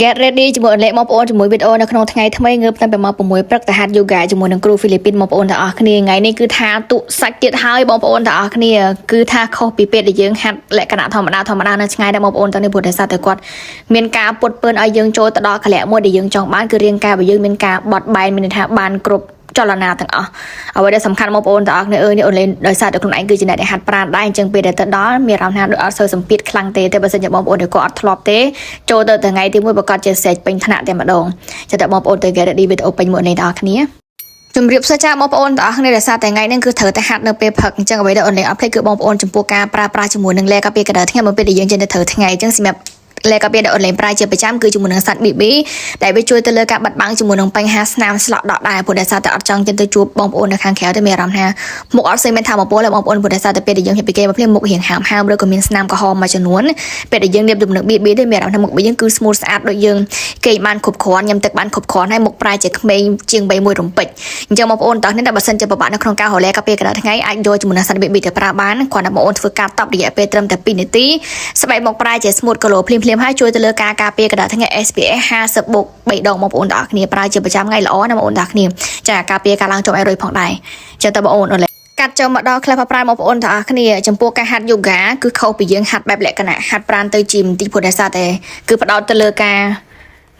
Get ready ជាមួយលេខមកបងប្អូនជាមួយវីដេអូនៅក្នុងថ្ងៃថ្មីងើបតាំងពីម៉ោង6ព្រឹកទៅហាត់យូហ្គាជាមួយនឹងគ្រូហ្វីលីពីនបងប្អូនទាំងអស់គ្នាថ្ងៃនេះគឺថាទុសាច់ទៀតហើយបងប្អូនទាំងអស់គ្នាគឺថាខុសពីពេលដែលយើងហាត់លក្ខណៈធម្មតានៅឆ្ងាយដែរបងប្អូនទាំងនេះព្រោះតែសារតែគាត់មានការពុតពឿនឲ្យយើងចូលទៅដល់កលៈមួយដែលយើងចង់បានគឺរាងកាយរបស់យើងមានការបត់បែនមានន័យថាបានគ្រប់ចលនាទាំងអស់អ្វីដែលសំខាន់បងប្អូនទាំងអស់គ្នានេះអូនលេងដោយសារតែខ្លួនឯងគឺជាអ្នកដែលហាត់ប្រាណដែរអញ្ចឹងពេលដែលទៅដល់មានអារម្មណ៍ថាដូចអត់សូវសម្ពាធខ្លាំងទេបើសិនជាបងប្អូនដែលគាត់អត់ធ្លាប់ទេចូលទៅថ្ងៃទី1ប្រកាសជាស្រែកពេញថ្នាក់តែម្ដងចាំតែបងប្អូនទៅ get ready វីដេអូពេញមួយនេះទាំងអស់គ្នាជំរាបសួរចាបងប្អូនទាំងអស់គ្នាដែលសារតែថ្ងៃនេះគឺត្រូវតែហាត់នៅពេលផឹកអញ្ចឹងអ្វីដែលអូនលេងអត់ភ្លេចគឺបងប្អូនចំពោះការប្រើប្រាស់ជាមួយនឹងលេខកាពីកណ្ដាលថ្ងៃមកពេលដែលយើងចេញទៅត្រូវថ្ងៃអញ្ចឹងសម្រាប់លេខកាពីដែលអូនលេងប្រើជាប្រចាំគឺជាមួយនឹងសាច់ BB ដែលវាជួយទៅលើការបាត់បង់ជាមួយនឹងបញ្ហាស្នាមស្លក់ដក់ដែរព្រោះតែសារតែអត់ចង់ទៅជួបបងប្អូននៅខាងក្រៅទេមានអារម្មណ៍ថាមុខអត់ស្អីមានថាមកពលហើយបងប្អូនព្រោះតែសារតែពេលដែលយើងហិបពីគេមកភ្លាមមុខរៀងហាមឬក៏មានស្នាមក្រហមមួយចំនួនពេលដែលយើងលាបជាមួយនឹង BB ទេមានអារម្មណ៍ថាមុខរបស់យើងគឺ smooth ស្អាតដូចយើងគេបានគ្រប់គ្រាន់ញ៉ាំទឹកបានគ្រប់គ្រាន់ហើយមុខប្រែជាក្មេងជាង3មួយរំពេចអញ្ចឹងបងប្អូនតោះនេះតែបើសិនជាពិបាកនៅក្នុងការហៅលេខកាពីកណ្ដាលថ្ងៃអាចយកជាមួយនឹងសាច់ BB ទៅប្រើបានគ្រាន់តែបងប្អូនធ្វើការតប់រយៈពេលត្រឹមតែ2នាទីស្បែកមុខប្រែជា smooth color ភ្លាមហើយជួយទៅលើការការពារកណ្ដាលថ្ងៃ SPF 50 បូក 3 ដងបងប្អូនទាំងអស់គ្នាប្រើជាប្រចាំថ្ងៃល្អណាស់បងប្អូនទាំងអស់គ្នាចាការពារការឡើងចុះអីរុយផងដែរចឹងតើបងប្អូនកាត់ចូលមកដល់ class ប្រាណបងប្អូនទាំងអស់គ្នាចំពោះការហាត់ yoga គឺខុសពីយើងហាត់បែបលក្ខណៈហាត់ប្រាណទៅជីមបន្តិចព្រោះតែសារតែគឺផ្ដោតទៅលើកា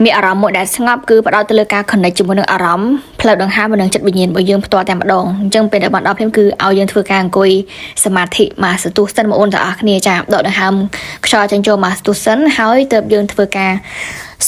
រមានអារម្មណ៍មួយដែលស្ងប់គឺផ្ដោតទៅលើការ connect ជាមួយនឹងអារម្មណ៍ផ្លូវដង្ហើមនិងចិត្តវិញ្ញាណរបស់យើងផ្ទាល់តែម្ដងអញ្ចឹងពេលដែលបានដល់ភ្លាមគឺឲ្យយើងធ្វើការអង្គុយសមាធិមកសន្ទុះសិនបងប្អូនទាំងអស់គ្នាចាដកដង្ហើមខ្យល់ចេញចូលមកសន្ទុះសិនហើយទើបយើងធ្វើកា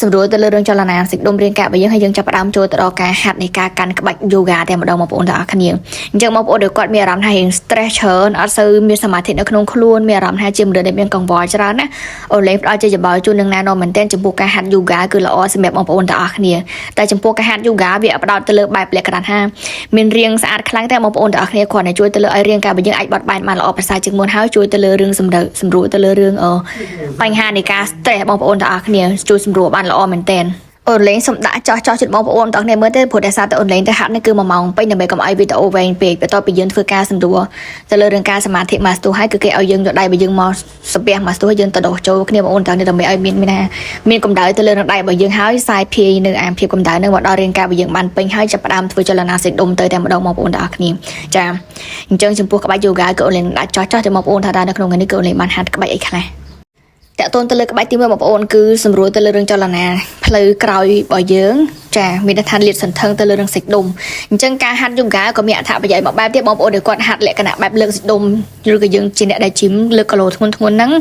រសម្រួលទៅលើរឿងចលនាសាច់ដុំរាងកាយរបស់យើងហើយយើងចាប់ផ្ដើមចូលទៅដល់ការហាត់នៃការកាន់ក្បាច់ yoga តែម្ដងបងប្អូនទាំងអស់គ្នាអញ្ចឹងបងប្អូនដែលគាត់មានអារម្មណ៍ថារៀង stress ច្រើនអត់សូវមានសមាធិនៅក្នុងខ្លួនមានអារម្មណ៍ថាជាមនុស្សដែលមានកង្វល់ច្រើនណាអូលេងផ្ដល់ជាចម្បើជូននឹងណែនាំមែនទែនចំពោះការហាត់ yoga គឺល្អសម្រាប់បងប្អូនទាំងអស់គ្នាតែចំពោះការហាត់ yoga វាផ្ដោតទៅលើបែបលក្ខណៈថាមានរាងស្អាតខ្លាំងតែបងប្អូនទាំងអស់គ្នាគ្រាន់តែជួយទៅលើឲ្យរាងកាយរបស់យើងអាចបត់បែនបានល្អប្រសើរជាងមុនហើយជួយទៅលើរឿងសម្រួលទៅលើរឿងបញ្ហានៃការ stress បងប្អូនទាំងអស់គ្នាជួយសម្រួលបានល្អមែនទែនអូនលេងសំដាក់ចោះចិត្តបងប្អូនទាំងគ្នាមើលទេព្រោះតែសារតែអូនលេងទៅហាត់នេះគឺ1ម៉ោងពេញដើម្បីកុំឲ្យវីដេអូវែងពេកបន្ទាប់ពីយើងធ្វើការសម្រួលទៅលើរឿងការសមាធិមកស្ទុះហើយគឺគេឲ្យយើងយកដៃរបស់យើងមកស្ពះមកស្ទុះយើងទៅដោះចូលគ្នាបងប្អូនទាំងនេះដើម្បីឲ្យមានកម្ដៅទៅលើនឹងដៃរបស់យើងហើយសាយភាយនៅអាភាពកម្ដៅនឹងមកដល់រាងកាយរបស់យើងបានពេញហើយចាប់ផ្ដើមធ្វើចលនាសេះដុំទៅតែម្ដងបងប្អូនទាំងអស់គ្នាចាអញ្ចឹងចំពោះក្បាច់ yoga គឺអូនលេងដាក់ចោះទៅបងប្អូនថាតើនៅក្នុងថ្ងៃនេះគឺអូនលេងបានហាត់ក្បាច់អីខ្លះតើតូនទៅលើក្បាច់ទី1បងប្អូនគឺសម្រួលទៅលើរឿងចលនាផ្លូវក្រោយរបស់យើងចាមានន័យថាលាតសន្ធឹងទៅលើរឿងសាច់ដុំអញ្ចឹងការហាត់ yoga ក៏មានអត្ថប្រយោជន៍មួយបែបទៀតបងប្អូនដែលគាត់ហាត់លក្ខណៈបែបលើកសាច់ដុំឬក៏យើងជាអ្នកដែលជីមលើកគីឡូធ្ងន់ហ្នឹង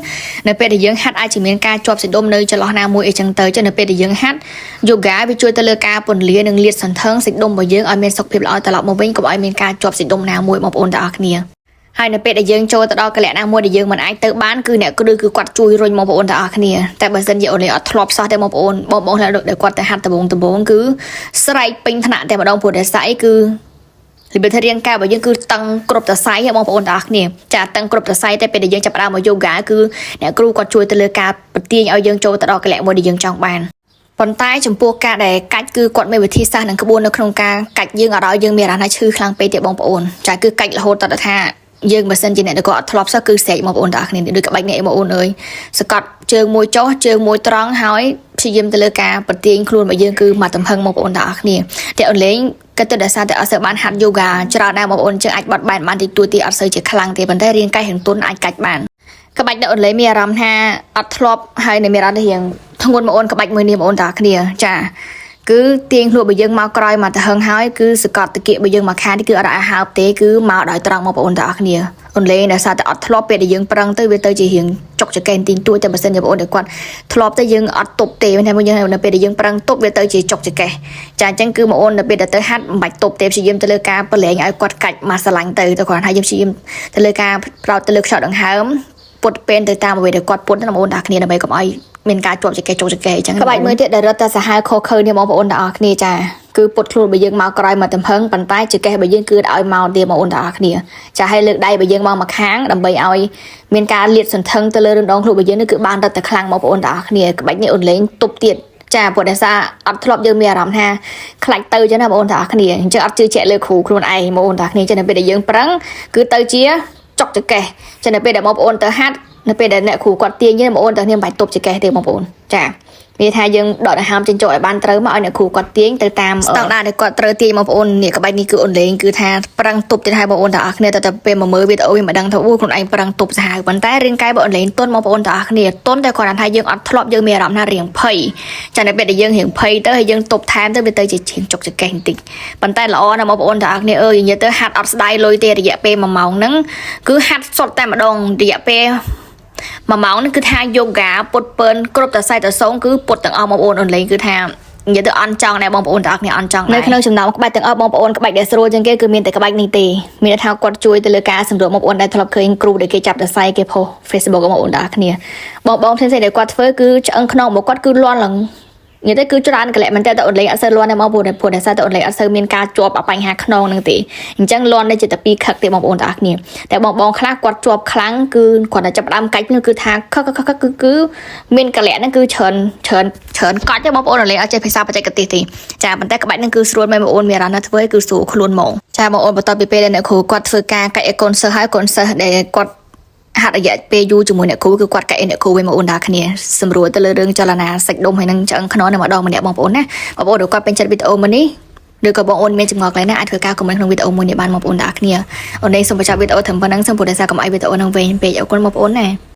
នៅពេលដែលយើងហាត់អាចជាមានការជាប់សាច់ដុំនៅចន្លោះណាមួយអីចឹងទៅចឹងនៅពេលដែលយើងហាត់ yoga វាជួយទៅលើការពន្លានិងលាតសន្ធឹងសាច់ដុំរបស់យើងឲ្យមានសុខភាពល្អត្រឡប់មកវិញកុំឲ្យមានការជាប់សាច់ដុំណាមួយបងប្អូនទាំងអស់គ្នាហើយនៅពេលដែលយើងចូលទៅដល់កលៈណាមួយដែលយើងមិនអាចទៅបានគឺអ្នកគ្រូគឺគាត់ជួយរុញបងប្អូនទាំងអស់គ្នាតែបើសិនជាអូនលេងអត់ធ្លាប់សោះទេបងប្អូនដែលគាត់ទៅហាត់ដំបងគឺស្រែកពេញថ្នាក់តែម្ដងព្រោះតែស្អីគឺរបៀបថារាងកាយរបស់យើងគឺតឹងគ្រប់សរសៃបងប្អូនទាំងអស់គ្នាចាតឹងគ្រប់សរសៃតែពេលដែលយើងចាប់ផ្ដើមមក yoga គឺអ្នកគ្រូគាត់ជួយទៅលើការបន្ទាញឲ្យយើងចូលទៅដល់កលៈមួយដែលយើងចង់បានប៉ុន្តែចំពោះការដែលកាច់គឺគាត់មានវិធីសាស្ត្រនិងក្បួននៅក្នុងការកាច់យើងអត់ឲ្យយើងមានអារម្មណ៍ថាឈឺខ្លាំងពេកទេបងប្អូនចាគឺកាច់រហូតដល់ថាយើងបើសិនជាអ្នកដែលគាត់អត់ធ្លាប់សោះគឺស្រែកបងប្អូនទាំងអស់គ្នាដូចក្បាច់នេះបងប្អូនអើយសកត់ជើងមួយចុះជើងមួយត្រង់ហើយព្យាយាមទៅលើការបន្ទាញខ្លួនរបស់យើងគឺមកទំហឹងបងប្អូនទាំងអស់គ្នាតែអូនលេងក៏ទៅដោយសារតែអត់សូវបានហាត់ yoga ច្រើនដែរបងប្អូនចឹងអាចបត់បែនបានតិចតួចទីអត់សូវជាខ្លាំងទេប៉ុន្តែរាងកាយហ្នឹងទន់អាចកាច់បានក្បាច់ដែលអូនលេងមានអារម្មណ៍ថាអត់ធ្លាប់ហើយនៅមានអារម្មណ៍ថារៀងធ្ងន់បងប្អូនក្បាច់មួយនេះបងប្អូនទាំងអស់គ្នាចាគឺទាញខ្លួនរបស់យើងមកក្រោយមកទៅហឹងហើយគឺសកត់តាគៀករបស់យើងមកខាងនេះគឺអត់ឲ្យហើបទេគឺមកដោយត្រង់បងប្អូនទាំងអស់គ្នាអូនលេងដោយសារតែអត់ធ្លាប់ពេលដែលយើងប្រឹងទៅវាទៅជារៀងចុកចកេនទីងទួយតែបើសិនជាបងប្អូនដែលគាត់ធ្លាប់ទៅយើងអត់ទប់ទេតែមកយើងនៅពេលដែលយើងប្រឹងទប់វាទៅជាចុកចកេះចាអញ្ចឹងគឺបងប្អូននៅពេលដែលទៅហាត់មិនបាច់ទប់ទេព្យាយាមទៅលើការប្រឡែងឲ្យគាត់កាច់មកស្រឡាញ់ទៅគ្រាន់តែយើងព្យាយាមទៅលើការប្រោតទៅលើខ្យល់ដង្ហើមពុតពេលទៅតាមអ្វីដែលគាត់ពុតណាបងប្អូនទាំងគ្នាដើម្បីកុំឲ្យមានការជាប់ចកេះអញ្ចឹងក្បាច់មួយទៀតដែលរត់តែសាហាវខុសខើនេះបងប្អូនទាំងអស់គ្នាចាគឺពុតខ្លួនរបស់យើងមកក្រោយមកទំហឹងប៉ុន្តែចកេះរបស់យើងគឺឲ្យមកទៀតបងប្អូនទាំងអស់គ្នាចាឲ្យលើកដៃរបស់យើងមកខាងដើម្បីឲ្យមានការលាតសន្ធឹងទៅលើរំដងខ្លួនរបស់យើងនេះគឺបានរត់តែខ្លាំងបងប្អូនទាំងអស់គ្នាក្បាច់នេះអូនលេងទប់ទៀតចាព្រោះតែសារអត់ធ្លាប់យើងមានអារម្មណ៍ថាខ្លាច់ទៅចឹងណាបងប្អូនទាំងអស់គ្នាអញ្ចឹងអត់ជឿជាក់លើគ្រូខ្លួនឯងបងប្អូនទាំងអស់គ្នាចឹងនៅពេលដែលយើងប្រឹងគឺទៅជាចុកចកេះចឹងនៅពេលដែលបងប្អូនទៅហាត់នៅពេលដែលអ្នកគ្រូគាត់ទាញបងប្អូនទាំងគ្នាមិនបាច់ទប់ចកេះទេបងប្អូនចា មានថាយើងដកដង្ហើមចេញចូលឲ្យបានត្រូវមកឲ្យអ្នកគ្រូគាត់ទាញទៅតាមស្តង់ដារដែលគាត់ត្រូវទាញបងប្អូននេះក្បាច់នេះគឺអូនលេងគឺថាប្រឹងទប់ទៀតហើយបងប្អូនទាំងអស់គ្នាតែពេលមកមើលវីដេអូវាមិនដឹងថាអូខ្លួនឯងប្រឹងទប់សាហាវប៉ុន្តែរាងកាយបងអូនលេងទន់បងប្អូនទាំងអស់គ្នាទន់តែគាត់ថាយើងអត់ធ្លាប់យើងមានអារម្មណ៍ថារៀងភ័យចានៅពេលដែលយើងរៀងភ័យទៅហើយយើងទប់ថែមទៅវាទៅជាឈាមចុកចកេះបន្តិចប៉ុន្តែល្អណាស់បងប្អូនទាំងអស់គ្នានិយាយទៅហាត់អត់ស្ដាយលុយទេរយៈពេល1ម៉ោងហ្នឹងគឺហាត់សុទ្ធតែម្ដងរយៈពេល1ម៉ោងនេះគឺថាយូហ្គាពុតពើនគ្រប់តសៃតសងគឺពុតទាំងអស់បងប្អូនអូនលេងគឺថានិយាយទៅអន់ចង់ដែរបងប្អូនទាំងអស់គ្នាអន់ចង់នៅក្នុងចំណោមក្បាច់ទាំងអស់បងប្អូនក្បាច់ដែលស្រួលជាងគេគឺមានតែក្បាច់នេះទេមានថាគាត់ជួយទៅលើការសម្រួលបងប្អូនដែលធ្លាប់ឃើញគ្រូដែលគេចាប់តសៃគេផុស Facebook បងប្អូនទាំងអស់គ្នាបងផ្សេងៗដែលគាត់ធ្វើគឺឆ្អឹងខ្នងរបស់គាត់គឺលាន់ឡើងនិយាយទៅគឺច្រើនកលៈមែនតើអូនលេងអត់សូវលាន់ទេបងប្អូនព្រោះតែសារតែអូនលេងអត់សូវមានការជាប់បញ្ហាខ្នងហ្នឹងទេអញ្ចឹងលាន់នៅជាតែពីរខឹកទេបងប្អូនទាំងអស់គ្នាតែបងខ្លះគាត់ជាប់ខ្លាំងគឺគាត់តែចាប់ដើមកាច់គឺថាខឹកគឺមានកលៈហ្នឹងគឺច្រើនកាច់ទេបងប្អូនអូនលេងអត់ចេះភាសាបច្ចេកទេសទេចាប៉ុន្តែក្បាច់ហ្នឹងគឺស្រួលមែនបងប្អូនមានអារម្មណ៍ថាធ្វើគឺស្រួលខ្លួនហ្មងចាបងប្អូនបន្ទាប់ពីពេលដែលអ្នកគ្រូគាត់ធ្វើការកាច់ឲ្យកូនសិស្សហើយកូនសិស្សដែលគាត់ហាត់រយៈពេលយូរជាមួយអ្នកគ្រូគឺគាត់កាច់អ្នកគ្រូវិញមកអូនតាគ្នាសម្រួលទៅលើរឿងចលនាសាច់ដុំហើយនឹងឆ្អឹងខ្នងតែម្ដងម្នាក់បងប្អូនណាបងប្អូនគាត់ពេញចិត្តវីដេអូមួយនេះឬក៏បងប្អូនមានចម្ងល់ខ្លះណាអាចធ្វើការខមមិនក្នុងវីដេអូមួយនេះបានបងប្អូនតាគ្នាអូននេះសូមបញ្ចប់វីដេអូត្រឹមប៉ុណ្្នឹងសូមពុទ្ធសាសនាកុំឲ្យវីដេអូនឹងវែងពេកអរគុណបងប្អូនណា